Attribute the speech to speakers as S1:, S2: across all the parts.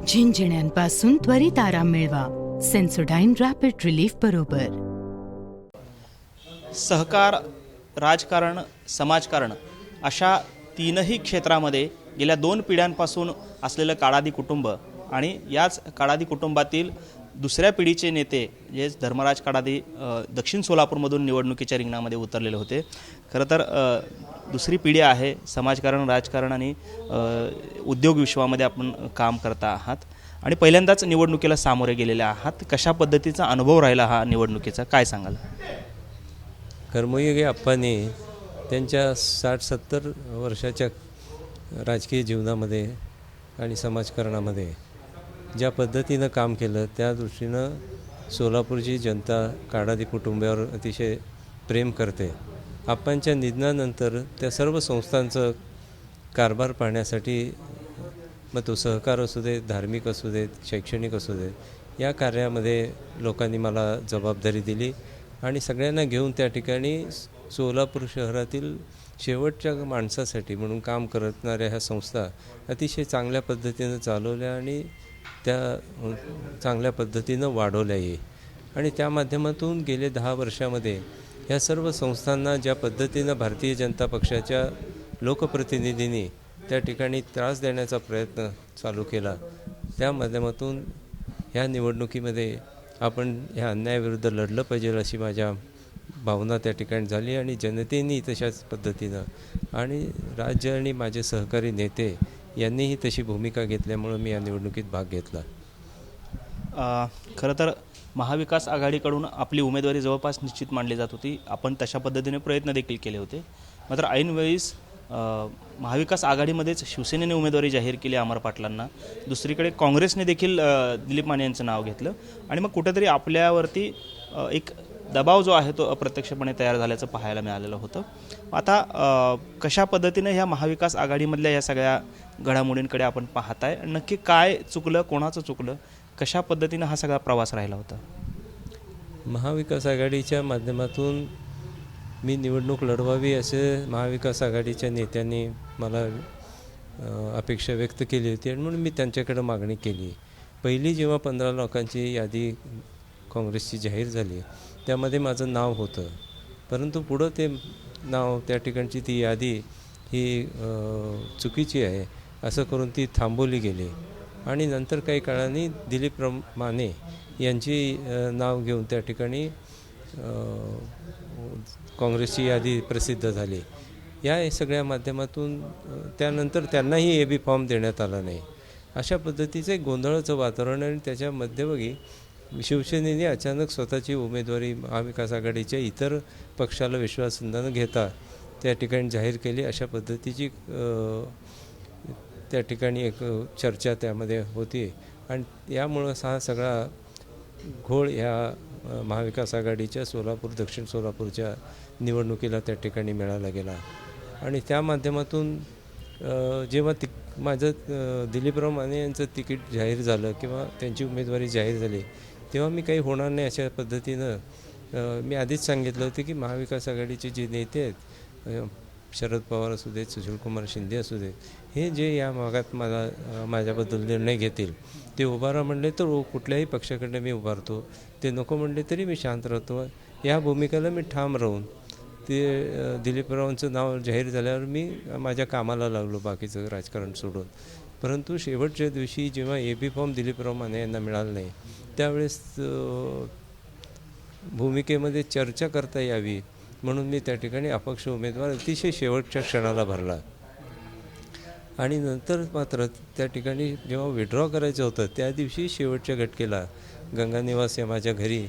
S1: झिंझिण्यांपासून त्वरित आराम मिळवा सेन्सोडाईन रॅपिड रिलीफ बरोबर.
S2: सहकार, राजकारण, समाजकारण अशा तीनही क्षेत्रामध्ये गेल्या 2 पिढ्यांपासून असलेलं काळादी कुटुंब आणि याच काळादी कुटुंबातील दुसऱ्या पिढीचे नेते जे धर्मराज काळादी दक्षिण सोलापूरमधून निवडणुकीच्या रिंगणामध्ये उतरलेले होते. खरं तर दुसरी पिढी आहे. समाजकारण, राजकारण आणि उद्योग विश्वामध्ये आपण काम करता आहात आणि पहिल्यांदाच निवडणुकीला सामोरे गेलेले आहात. कशा पद्धतीचा अनुभव राहिला हा निवडणुकीचा, काय सांगाल?
S3: कर्मयोगी आप्पांनी त्यांच्या 60-70 वर्षाच्या राजकीय जीवनामध्ये आणि समाजकारणामध्ये ज्या पद्धतीनं काम केलं त्या दृष्टीनं सोलापूरची जनता काळादी कुटुंबावर अतिशय प्रेम करते. आप्पांच्या निधनानंतर त्या सर्व संस्थांचं कारभार पाहण्यासाठी, मग तो सहकार असू देत, धार्मिक असू देत, शैक्षणिक असू देत, या कार्यामध्ये लोकांनी मला जबाबदारी दिली आणि सगळ्यांना घेऊन त्या ठिकाणी सोलापूर शहरातील शेवटच्या माणसासाठी म्हणून काम करणाऱ्या ह्या संस्था अतिशय चांगल्या पद्धतीनं चालवल्या आणि त्या चांगल्या पद्धतीनं वाढवल्याही. आणि त्या माध्यमातून गेले 10 वर्षामध्ये ह्या सर्व संस्थांना ज्या पद्धतीनं भारतीय जनता पक्षाच्या लोकप्रतिनिधींनी त्या ठिकाणी त्रास देण्याचा प्रयत्न चालू केला, त्या माध्यमातून ह्या निवडणुकीमध्ये आपण ह्या अन्यायाविरुद्ध लढलं पाहिजे अशी माझ्या भावना त्या ठिकाणी झाली आणि जनतेने तशाच पद्धतीनं आणि राज्य आणि माझे सहकारी नेते यांनीही तशी भूमिका घेतल्यामुळं मी या निवडणुकीत भाग घेतला.
S2: खरं तर महाविकास आघाडीकडून आपली उमेदवारी जवळपास निश्चित मानली जात होती. आपण तशा पद्धतीने प्रयत्न देखील केले होते. मात्र ऐनवेळीस महाविकास आघाडीमध्येच शिवसेनेने उमेदवारी जाहीर केली अमर पाटलांना. दुसरीकडे काँग्रेसने देखील दिलीप माने यांचं नाव घेतलं आणि मग कुठेतरी आपल्यावरती एक दबाव जो आहे तो अप्रत्यक्षपणे तयार झाल्याचं पाहायला मिळालेलं होतं. आता कशा पद्धतीने ह्या महाविकास आघाडीमधल्या या सगळ्या घडामोडींकडे आपण पाहताय, नक्की काय चुकलं, कोणाचं चुकलं, कशा पद्धतीनं हा सगळा प्रवास राहिला होता?
S3: महाविकास आघाडीच्या माध्यमातून मी निवडणूक लढवावी असे महाविकास आघाडीच्या नेत्यांनी मला अपेक्षा व्यक्त केली होती आणि म्हणून मी त्यांच्याकडे मागणी केली. पहिली जेव्हा 15 लोकांची यादी काँग्रेसची जाहीर झाली त्यामध्ये माझं नाव होतं, परंतु पुढं ते नाव त्या ठिकाणची ती यादी ही चुकीची आहे असं करून ती थांबवली गेली आणि नंतर काही काळाने दिलीप माने यांची नाव घेऊन त्या ठिकाणी काँग्रेसची यादी प्रसिद्ध झाली. या सगळ्या माध्यमातून त्यानंतर त्यांनाही AB फॉर्म देण्यात आला नाही. अशा पद्धतीचं एक गोंधळाचं वातावरण आणि त्याच्या मध्यभागी शिवसेनेने अचानक स्वतःची उमेदवारी महाविकास आघाडीच्या इतर पक्षाला विश्वास न घेता त्या ठिकाणी जाहीर केली. अशा पद्धतीची त्या ठिकाणी एक चर्चा त्यामध्ये होती आणि यामुळं हा सगळा घोळ ह्या महाविकास आघाडीच्या सोलापूर, दक्षिण सोलापूरच्या निवडणुकीला त्या ठिकाणी मिळाला गेला. आणि त्या माध्यमातून जेव्हा माझं दिलीपराव माने यांचं तिकीट जाहीर झालं किंवा त्यांची उमेदवारी जाहीर झाली तेव्हा मी काही होणार नाही अशा पद्धतीनं मी आधीच सांगितलं होतं की महाविकास आघाडीचे जे नेते आहेत, शरद पवार असू देत, सुशीलकुमार शिंदे असू देत, हे जे या भागात माझ्याबद्दल निर्णय घेतील ते उभारा म्हणले तर कुठल्याही पक्षाकडनं मी उभारतो, ते नको म्हणले तरी मी शांत राहतो. या भूमिकेला मी ठाम राहून ते दिलीपरावांचं नाव जाहीर झाल्यावर मी माझ्या कामाला लागलो बाकीचं राजकारण सोडून. परंतु शेवटच्या दिवशी जेव्हा AB फॉर्म दिलीपराव माने यांना मिळाला नाही त्यावेळेस भूमिकेमध्ये चर्चा करता यावी म्हणून मी त्या ठिकाणी अपक्ष उमेदवार अतिशय शेवटच्या क्षणाला भरला. आणि नंतर मात्र त्या ठिकाणी जेव्हा विड्रॉ करायचं होतं त्या दिवशी शेवटच्या घटकेला गंगानिवास या माझ्या घरी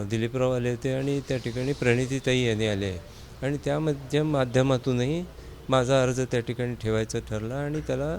S3: दिलीपराव आले होते आणि त्या ठिकाणी प्रणितीताई यांनी आले आणि त्या माध्यमातूनही माझा अर्ज त्या ठिकाणी ठेवायचा ठरला आणि त्याला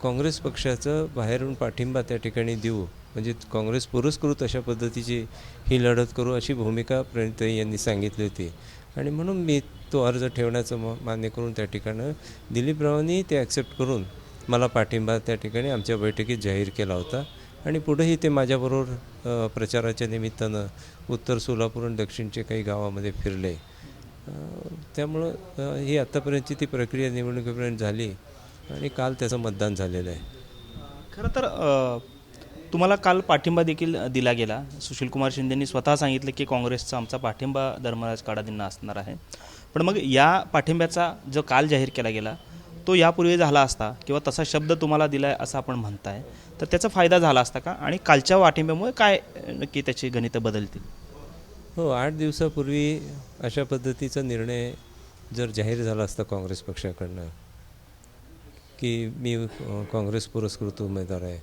S3: काँग्रेस पक्षाचं बाहेरून पाठिंबा त्या ठिकाणी देऊ, म्हणजे काँग्रेस पुरस्कृत अशा पद्धतीची ही लढत करू अशी भूमिका प्रणितीताई यांनी सांगितली होती. आणि म्हणून मी तो अर्ज ठेवण्याचं मान्य करून त्या ठिकाणं दिलीपरावांनी ते ॲक्सेप्ट करून मला पाठिंबा त्या ठिकाणी आमच्या बैठकीत जाहीर केला होता. आणि पुढेही ते माझ्याबरोबर प्रचाराच्या निमित्तानं उत्तर सोलापूर आणि दक्षिणचे काही गावामध्ये फिरले. त्यामुळं ही आत्तापर्यंतची ती प्रक्रिया निवडणुकीपर्यंत झाली आणि काल त्याचं मतदान झालेलं आहे.
S2: खरं तर तुम्हाला काल पाठिंबा देखील दिला गेला. सुशीलकुमार शिंदेंनी स्वतः सांगितलं की काँग्रेसचा आमचा पाठिंबा धर्मराज काडादींना असणार आहे. पण मग या पाठिंब्याचा जो काल जाहीर केला गेला तो यापूर्वी झाला असता किंवा तसा शब्द तुम्हाला दिला आहे असं आपण म्हणताय, तर त्याचा फायदा झाला असता का? आणि कालच्या पाठिंब्यामुळे काय नक्की त्याची गणितं बदलतील?
S3: हो, 8 दिवसापूर्वी अशा पद्धतीचा निर्णय जर जाहीर झाला असता काँग्रेस पक्षाकडनं की मी काँग्रेस पुरस्कृत उमेदवार आहे,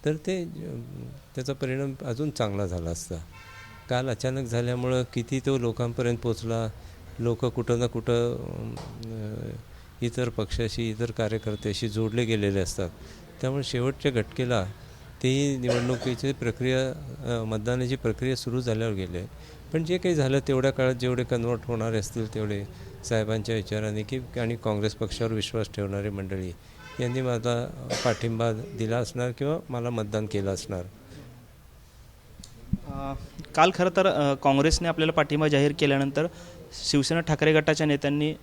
S3: तर त्याचा परिणाम अजून चांगला झाला असता. काल अचानक झाल्यामुळं किती तो लोकांपर्यंत पोचला, लोक कुठं ना कुठं इतर पक्षाशी इतर कार्यकर्त्याशी जोडले गेलेले असतात. त्यामुळे शेवटच्या घटकेला तेही निवडणुकीची प्रक्रिया मतदानाची प्रक्रिया सुरू झाल्यावर गेले. पण जे काही झालं तेवढ्या काळात जेवढे कन्वर्ट होणारे असतील तेवढे साहेबांच्या विचाराने की आणि काँग्रेस पक्षावर विश्वास ठेवणारी मंडळी यांनी माझा पाठिंबा दिला असणार किंवा मला मतदान केलं असणार.
S2: काल खरं तर काँग्रेसने आपल्याला पाठिंबा जाहीर केल्यानंतर शिवसेना ठाकरे गटाच्या नेत्यांनी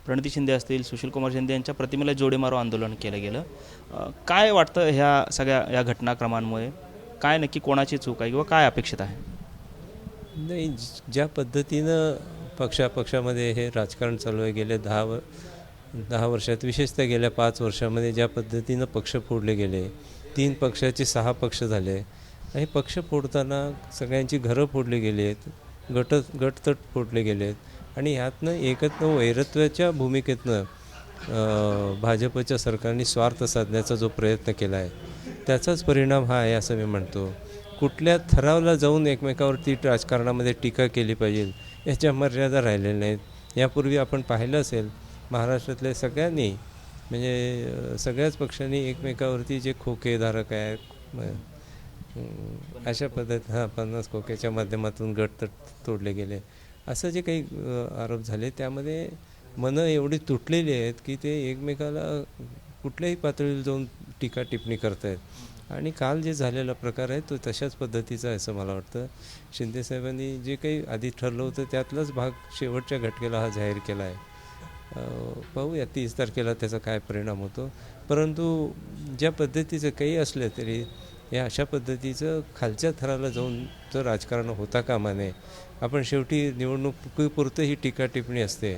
S2: प्रणिती शिंदे असतील, सुशीलकुमार शिंदे यांच्या प्रतिमेला जोडे मारो आंदोलन केलं गेलं. काय वाटतं ह्या सगळ्या या घटनाक्रमांमुळे काय नक्की कोणाची चूक आहे किंवा काय अपेक्षित आहे?
S3: नाही, ज्या पद्धतीनं पक्षामध्ये हे राजकारण चालू आहे गेले 10 वर्षात, विशेषतः गेल्या 5 वर्षामध्ये ज्या पद्धतीनं पक्ष फोडले गेले, 3 पक्षाचे 6 पक्ष झाले आणि पक्ष फोडताना सगळ्यांची घरं फोडली गेली आहेत, गटतट फोडले गेले आहेत आणि ह्यातनं वैरत्वाच्या भूमिकेतनं भाजपच्या सरकारने स्वार्थ साधण्याचा जो प्रयत्न केला आहे त्याचाच परिणाम हा आहे असं मी म्हणतो. कुठल्या थरावला जाऊन एकमेकावरती राजकारणामध्ये टीका केली पाहिजे याच्या मर्यादा राहिलेल्या नाहीत. यापूर्वी आपण पाहिलं असेल महाराष्ट्रातल्या सगळ्यांनी म्हणजे सगळ्याच पक्षांनी एकमेकावरती जे खोकेधारक आहेत अशा पद्धत 50 खोक्याच्या माध्यमातून गट तोडले गेले असं जे काही आरोप झाले त्यामध्ये मनं एवढी तुटलेली आहेत की ते एकमेकाला कुठल्याही पातळीवर जाऊन टीका टिप्पणी करत आहेत. आणि काल जे झालेला प्रकार आहे तो तशाच पद्धतीचा आहे असं मला वाटतं. शिंदेसाहेबांनी जे काही आधी ठरलं होतं त्यातलाच भाग शेवटच्या घटकेला हा जाहीर केला आहे. पाहूया 30 तारखेला त्याचा काय परिणाम होतो. परंतु ज्या पद्धतीचं काही असलं तरी या अशा पद्धतीचं खालच्या थराला जाऊन जर राजकारण होता कामा नये. आपण शेवटी निवडणुकीपुरतं ही टीका टिप्पणी असते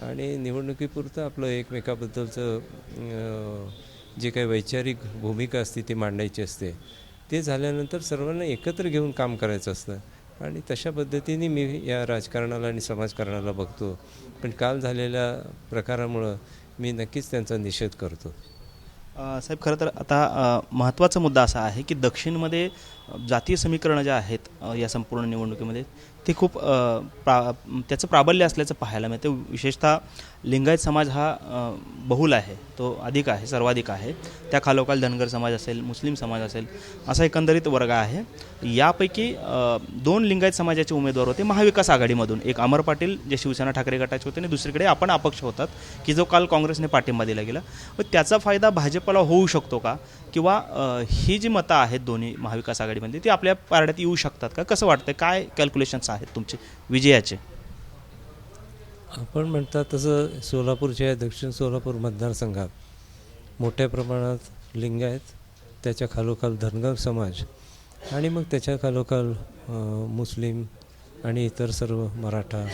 S3: आणि निवडणुकीपुरतं आपलं एकमेकाबद्दलचं जे काही वैचारिक भूमिका असते ती मांडायची असते. ते झाल्यानंतर सर्वांना एकत्र घेऊन काम करायचं असतं आणि तशा पद्धतीने मी या राजकारणाला आणि समाजकारणाला बघतो. पण काल झालेल्या प्रकारामुळं मी नक्कीच त्यांचा निषेध करतो.
S2: साहेब, खरं तर आता महत्त्वाचा मुद्दा असा आहे की दक्षिणमध्ये जातीय समीकरणं जे आहेत या संपूर्ण निवडणुकीमध्ये ते खूप त्याचं प्राबल्य असल्याचं पाहायला मिळतं. विशेषतः लिंगायत समाज हा बहुल आहे, तो अधिक आहे, सर्वाधिक आहे. त्या खालोखाल धनगर समाज असेल, मुस्लिम समाज असेल, असा एकंदरीत वर्ग आहे. यापैकी 2 लिंगायत समाजाचे उमेदवार होते महाविकास आघाडीमधून. एक अमर पाटील जे शिवसेना ठाकरे गटाचे होते आणि दुसरीकडे आपण अपक्ष होतात की जो काल काँग्रेसने पाठिंबा दिला गेला. व त्याचा फायदा भाजपला होऊ शकतो का? किंवा ही जी मतं आहेत दोन्ही महाविकास आघाडीमध्ये ती आपल्या पारड्यात येऊ शकतात का? कसं वाटतं, काय कॅल्क्युलेशन्स आहेत तुमचे विजयाचे?
S3: आपण म्हणतात तसं सोलापूरच्या दक्षिण सोलापूर मतदारसंघात मोठ्या प्रमाणात लिंगायत, त्याच्या खालोखाल धनगर समाज आणि मग त्याच्या खालोखाल मुस्लिम आणि इतर सर्व मराठा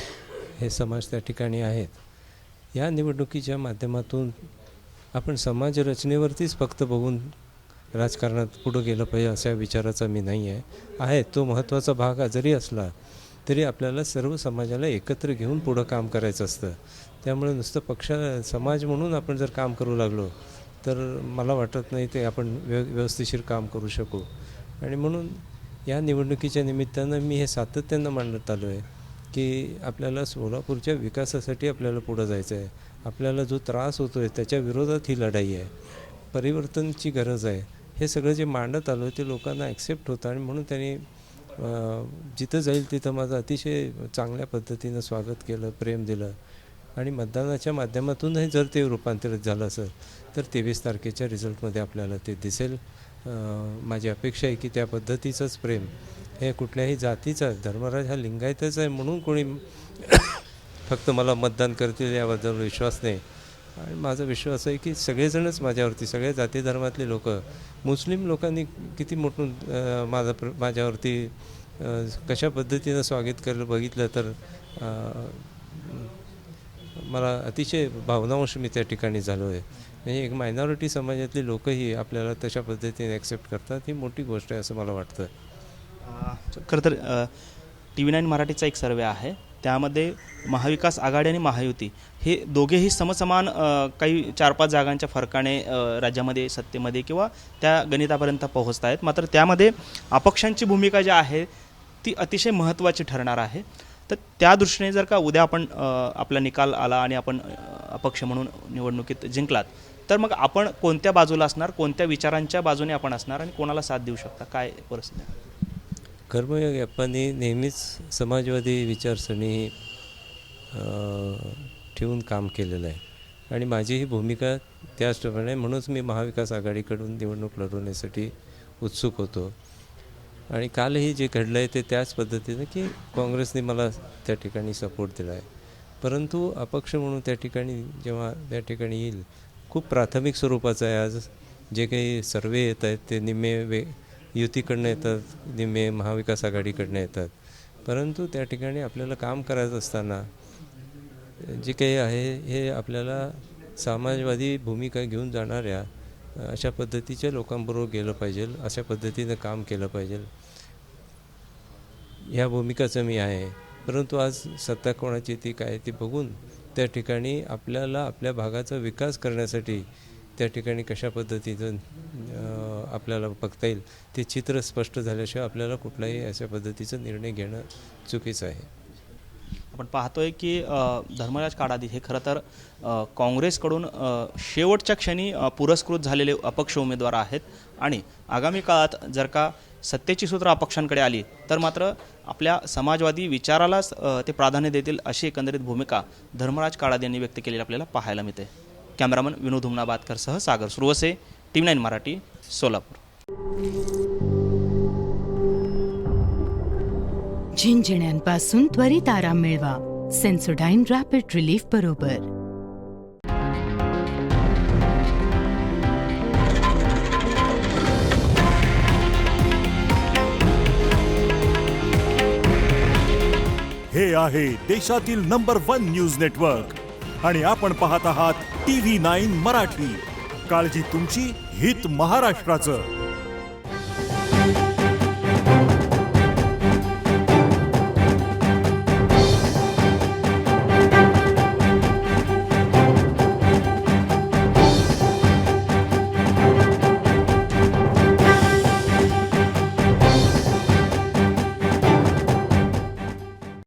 S3: हे समाज त्या ठिकाणी आहेत. या निवडणुकीच्या माध्यमातून आपण समाज रचनेवरतीच फक्त बघून राजकारणात पुढं गेलं पाहिजे अशा विचाराचा मी नाही आहे. तो महत्त्वाचा भाग जरी असला तरी आपल्याला सर्व समाजाला एकत्र घेऊन पुढं काम करायचं असतं. त्यामुळे नुसतं समाज म्हणून आपण जर काम करू लागलो तर मला वाटत नाही ते आपण व्यवस्थिशीर काम करू शकू. आणि म्हणून या निवडणुकीच्या निमित्तानं मी हे सातत्यानं मांडत आलो आहे की आपल्याला सोलापूरच्या विकासासाठी आपल्याला पुढं जायचं आहे. आपल्याला जो त्रास होतो आहे त्याच्या विरोधात ही लढाई आहे, परिवर्तनाची गरज आहे. हे सगळं जे मांडत आलो आहे ते लोकांना ॲक्सेप्ट होतं आणि म्हणून त्यांनी जिथं जाईल तिथं माझं अतिशय चांगल्या पद्धतीनं स्वागत केलं, प्रेम दिलं. आणि मतदानाच्या माध्यमातूनही जर ते रूपांतरित झालं असेल तर 23 तारखेच्या रिझल्टमध्ये आपल्याला ते दिसेल. माझी अपेक्षा आहे की त्या पद्धतीचंच प्रेम हे कुठल्याही जातीचा, धर्मराज हा लिंगायतच आहे म्हणून कोणी फक्त मला मतदान करतील याबद्दल विश्वास नाही. आणि माझा विश्वास आहे की सगळेजणच माझ्यावरती, सगळ्या जाती धर्मातले लोक, मुस्लिम लोकांनी किती मोठून माझ्यावरती कशा पद्धतीनं स्वागत केलं बघितलं तर मला अतिशय भावनांश मी त्या ठिकाणी झालो आहे. म्हणजे एक मायनॉरिटी समाजातली लोकही आपल्याला तशा पद्धतीने ॲक्सेप्ट करतात, ही मोठी गोष्ट आहे असं मला वाटतं.
S2: खरं तर TV9 मराठीचा एक सर्वे आहे, त्यामध्ये महाविकास आघाडी आणि महायुती हे दोघेही समसमान काही 4-5 जागांच्या फरकाने राज्यामध्ये सत्तेमध्ये किंवा त्या गणितापर्यंत पोहोचत आहेत. मात्र त्यामध्ये अपक्षांची भूमिका जी आहे ती अतिशय महत्त्वाची ठरणार आहे. तर त्या दृष्टीने जर का उद्या आपण आपला निकाल आला आणि आपण अपक्ष म्हणून निवडणुकीत जिंकलात, तर मग आपण कोणत्या बाजूला असणार, कोणत्या विचारांच्या बाजूने आपण असणार आणि कोणाला साथ देऊ शकता, काय परिस्थिती?
S3: कर्मयोग ॲप्पांनी नेहमीच समाजवादी विचारसरणी ठेवून काम केलेलं आहे आणि माझी ही भूमिका त्याचप्रमाणे, म्हणूनच मी महाविकास आघाडीकडून निवडणूक लढवण्यासाठी उत्सुक होतो. आणि कालही जे घडलं आहे ते त्याच पद्धतीनं की काँग्रेसने मला त्या ठिकाणी सपोर्ट दिला आहे. परंतु अपक्ष म्हणून त्या ठिकाणी जेव्हा त्या ठिकाणी येईल, खूप प्राथमिक स्वरूपाचं आहे. आज जे काही सर्वे येत आहेत ते निम्मे युतीकडनं येतात, निम्मे महाविकास आघाडीकडनं येतात. परंतु त्या ठिकाणी आपल्याला काम करायचं असताना जे काही आहे हे आपल्याला समाजवादी भूमिका घेऊन जाणाऱ्या अशा पद्धतीच्या लोकांबरोबर गेलं पाहिजे, अशा पद्धतीनं काम केलं पाहिजे, ह्या भूमिकाचं मी आहे. परंतु आज सत्ता कोणाची ती काय ते बघून त्या ठिकाणी आपल्याला आपल्या भागाचा विकास करण्यासाठी त्या ठिकाणी कशा पद्धतीचं आपल्याला बघता येईल ते चित्र स्पष्ट झाल्याशिवाय आपल्याला कुठलाही अशा पद्धतीचा निर्णय घेणं चुकीचं आहे.
S2: आपण पाहतोय की धर्मराज काडादी हे खरं तर काँग्रेसकडून शेवटच्या क्षणी पुरस्कृत झालेले अपक्ष उमेदवार आहेत आणि आगामी काळात जर का सत्तेची सूत्र अपक्षांकडे आली तर मात्र आपल्या समाजवादी विचारालाच ते प्राधान्य देतील, अशी एकंदरीत भूमिका धर्मराज काडादी यांनी व्यक्त केलेली आपल्याला पाहायला मिळते. कॅमेरामन विनोद हुमनाबादकरसह सागर सुरवसे, TV9 मराठी, सोलापूर.
S1: झिंझिण्यांपासून त्वरित आराम मिळवा सेन्सोडाईन रॅपिड रिलीफ बरोबर.
S4: हे आहे देशातील नंबर 1 न्यूज नेटवर्क आणि आपण पाहत आहात TV9 मराठी. काळजी तुमची, हित महाराष्ट्राचं.